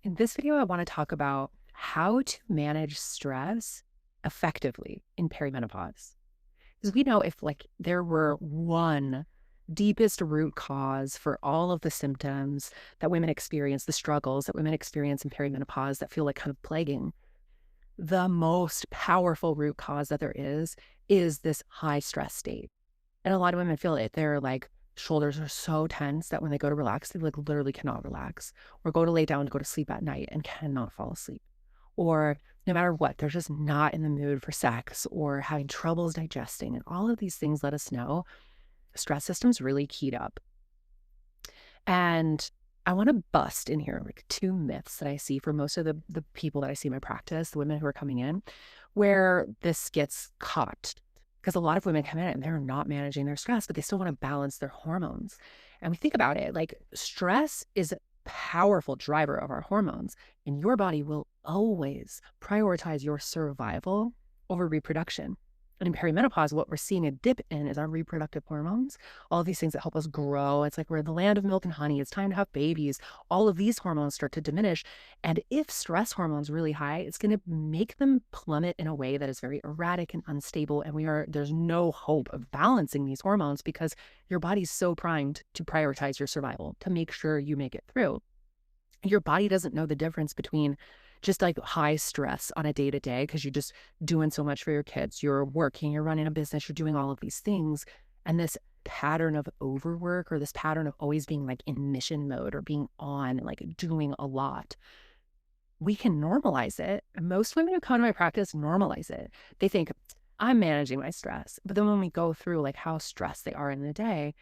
In this video, I want to talk about how to manage stress effectively in perimenopause. Because we know if there were one deepest root cause for all of the symptoms that women experience, the struggles that women experience in perimenopause that feel like kind of plaguing, the most powerful root cause that there is this high stress state. And a lot of women feel it. Their shoulders are so tense that when they go to relax, they literally cannot relax, or go to lay down to go to sleep at night and cannot fall asleep. Or no matter what, they're just not in the mood for sex or having troubles digesting. And all of these things let us know the stress system's really keyed up. And I want to bust in here two myths that I see for most of the people that I see in my practice, the women who are coming in, where this gets caught. Because a lot of women come in and they're not managing their stress, but they still want to balance their hormones. And we think about it, stress is a powerful driver of our hormones, and your body will always prioritize your survival over reproduction. And in perimenopause, what we're seeing a dip in is our reproductive hormones, all of these things that help us grow. It's like we're in the land of milk and honey. It's time to have babies. All of these hormones start to diminish. And if stress hormones really high, it's going to make them plummet in a way that is very erratic and unstable. And there's no hope of balancing these hormones because your body's so primed to prioritize your survival, to make sure you make it through. Your body doesn't know the difference between just high stress on a day-to-day because you're just doing so much for your kids. You're working, you're running a business, you're doing all of these things. And this pattern of overwork, or this pattern of always being in mission mode or being on and doing a lot, we can normalize it. And most women who come to my practice normalize it. They think, I'm managing my stress. But then when we go through how stressed they are in the day,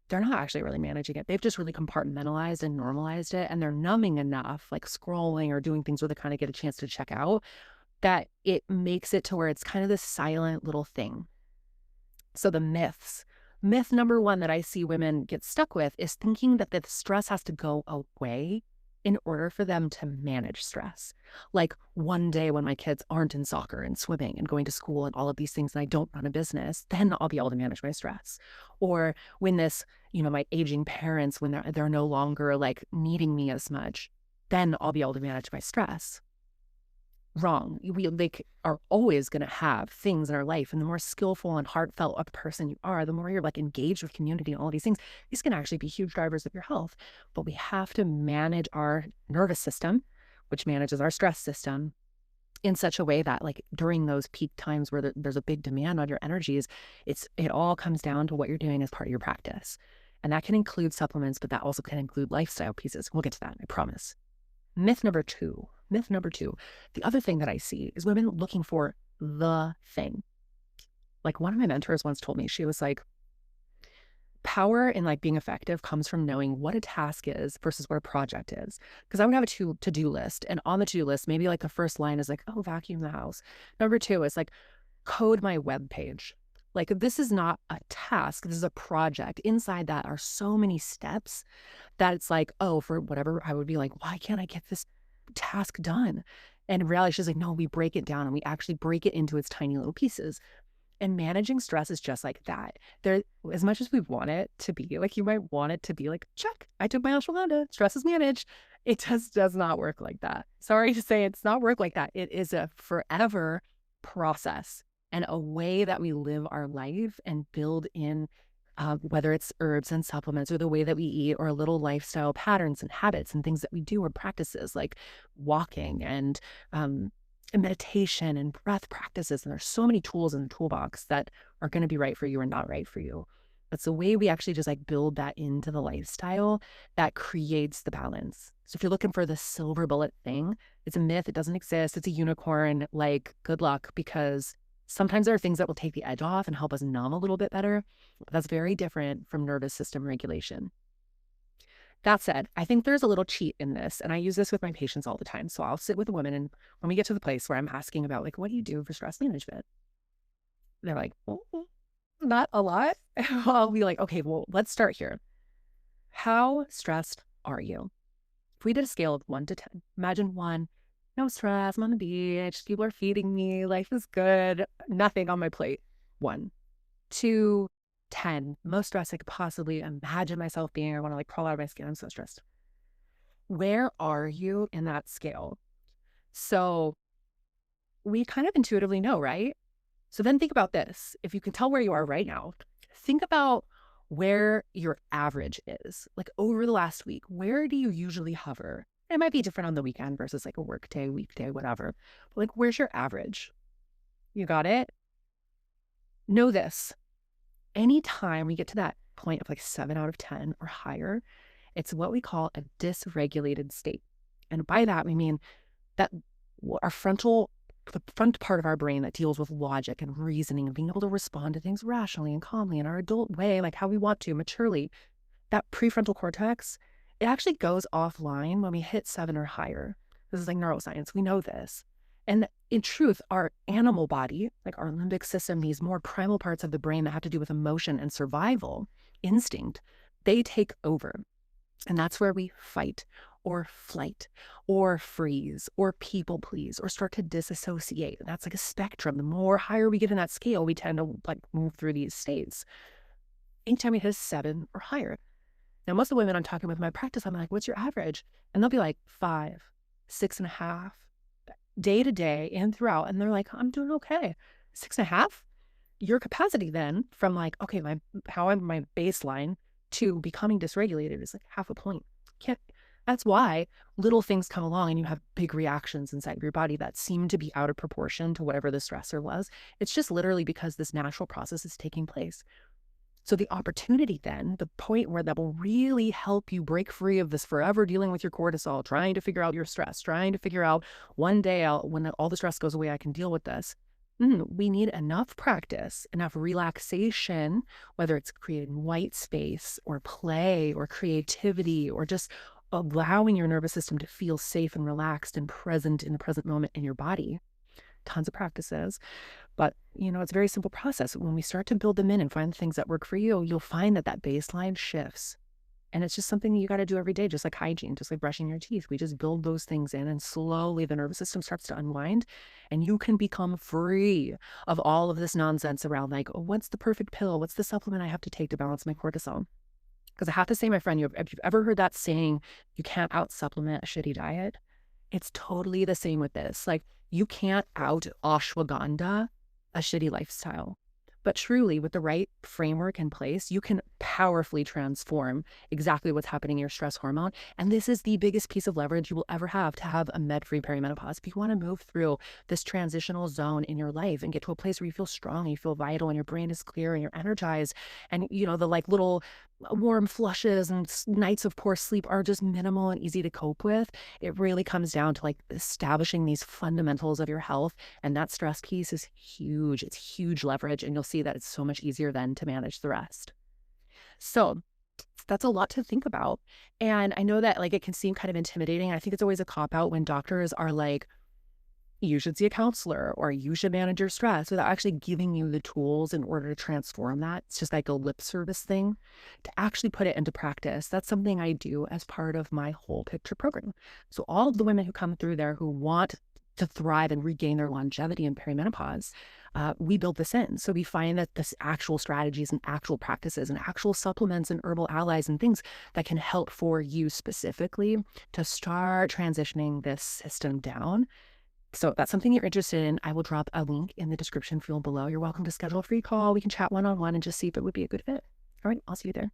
they're not actually really managing it. They've just really compartmentalized and normalized it. And they're numbing enough, scrolling or doing things where they kind of get a chance to check out, that it makes it to where it's kind of this silent little thing. So the myths. Myth number one that I see women get stuck with is thinking that the stress has to go away in order for them to manage stress. One day when my kids aren't in soccer and swimming and going to school and all of these things, and I don't run a business, then I'll be able to manage my stress. Or when my aging parents, when they're no longer needing me as much, then I'll be able to manage my stress. Wrong. We are always going to have things in our life. And the more skillful and heartfelt a person you are, the more you're engaged with community and all these things, these can actually be huge drivers of your health. But we have to manage our nervous system, which manages our stress system, in such a way that during those peak times where there's a big demand on your energies, it all comes down to what you're doing as part of your practice. And that can include supplements, but that also can include lifestyle pieces. We'll get to that, I promise. Myth number two, the other thing that I see is women looking for the thing. One of my mentors once told me, she was like, power in being effective comes from knowing what a task is versus what a project is. Because I would have a to-do list, and on the to-do list, maybe the first line is oh, vacuum the house. Number two is code my web page. This is not a task, this is a project. Inside that are so many steps that it's oh, for whatever, I would be why can't I get this task done? And in reality, she's no, we break it down and we actually break it into its tiny little pieces. And managing stress is just like that. There, as much as we want it to be, you might want it to be check, I took my ashwagandha, stress is managed. It just does not work like that. Sorry to say, it's not work like that. It is a forever process and a way that we live our life and build in, whether it's herbs and supplements or the way that we eat or little lifestyle patterns and habits and things that we do or practices like walking and meditation and breath practices. And there's so many tools in the toolbox that are going to be right for you or not right for you. It's the way we actually just build that into the lifestyle that creates the balance. So if you're looking for the silver bullet thing, it's a myth. It doesn't exist. It's a unicorn. Good luck, because sometimes there are things that will take the edge off and help us numb a little bit better. But that's very different from nervous system regulation. That said, I think there's a little cheat in this, and I use this with my patients all the time. So I'll sit with a woman, and when we get to the place where I'm asking about what do you do for stress management? They're like, well, not a lot. I'll be okay, well, let's start here. How stressed are you? If we did a scale of 1 to 10, imagine 1, no stress, I'm on the beach, people are feeding me, life is good, nothing on my plate. 1, 2, 10, most stressed I could possibly imagine myself being. I want to crawl out of my skin. I'm so stressed. Where are you in that scale? So we kind of intuitively know, right? So then think about this. If you can tell where you are right now, think about where your average is. Like over the last week, where do you usually hover? It might be different on the weekend versus like a work day, weekday, whatever. But like, where's your average? You got it? Know this. Anytime we get to that point of like 7 out of 10 or higher, it's what we call a dysregulated state. And by that, we mean that our the front part of our brain that deals with logic and reasoning and being able to respond to things rationally and calmly in our adult way, like how we want to, maturely, that prefrontal cortex, it actually goes offline when we hit 7 or higher. This is like neuroscience. We know this. And in truth, our animal body, like our limbic system, these more primal parts of the brain that have to do with emotion and survival, instinct, they take over. And that's where we fight or flight or freeze or people please or start to disassociate. And that's like a spectrum. The more higher we get in that scale, we tend to like move through these states. Anytime we hit 7 or higher. Now, most of the women I'm talking with in my practice, I'm like, what's your average? And they'll be like 5, 6.5, day to day and throughout. And they're like, I'm doing okay. 6.5? Your capacity then from like, okay, my baseline to becoming dysregulated is like half a point. Can't, that's why little things come along and you have big reactions inside of your body that seem to be out of proportion to whatever the stressor was. It's just literally because this natural process is taking place. So the opportunity then, the point where that will really help you break free of this forever dealing with your cortisol, trying to figure out your stress, trying to figure out one day when all the stress goes away, I can deal with this. We need enough practice, enough relaxation, whether it's creating white space or play or creativity or just allowing your nervous system to feel safe and relaxed and present in the present moment in your body. Tons of practices. But, it's a very simple process. When we start to build them in and find the things that work for you, you'll find that that baseline shifts. And it's just something you got to do every day, just like hygiene, just like brushing your teeth. We just build those things in and slowly the nervous system starts to unwind and you can become free of all of this nonsense around like, oh, what's the perfect pill? What's the supplement I have to take to balance my cortisol? Because I have to say, my friend, if you've ever heard that saying, you can't out supplement a shitty diet, it's totally the same with this. Like, you can't out ashwagandha a shitty lifestyle. But truly, with the right framework in place, you can powerfully transform exactly what's happening in your stress hormone. And this is the biggest piece of leverage you will ever have to have a med-free perimenopause. If you want to move through this transitional zone in your life and get to a place where you feel strong, you feel vital, and your brain is clear and you're energized, and the like little warm flushes and nights of poor sleep are just minimal and easy to cope with. It really comes down to like establishing these fundamentals of your health. And that stress piece is huge. It's huge leverage. And you'll see that it's so much easier then to manage the rest. So that's a lot to think about. And I know that like it can seem kind of intimidating. I think it's always a cop out when doctors are like, you should see a counselor or you should manage your stress without actually giving you the tools in order to transform that. It's just like a lip service thing to actually put it into practice. That's something I do as part of my whole picture program. So all of the women who come through there who want to thrive and regain their longevity in perimenopause, we build this in. So we find that this actual strategies and actual practices and actual supplements and herbal allies and things that can help for you specifically to start transitioning this system down. So if that's something you're interested in, I will drop a link in the description field below. You're welcome to schedule a free call. We can chat one-on-one and just see if it would be a good fit. All right, I'll see you there.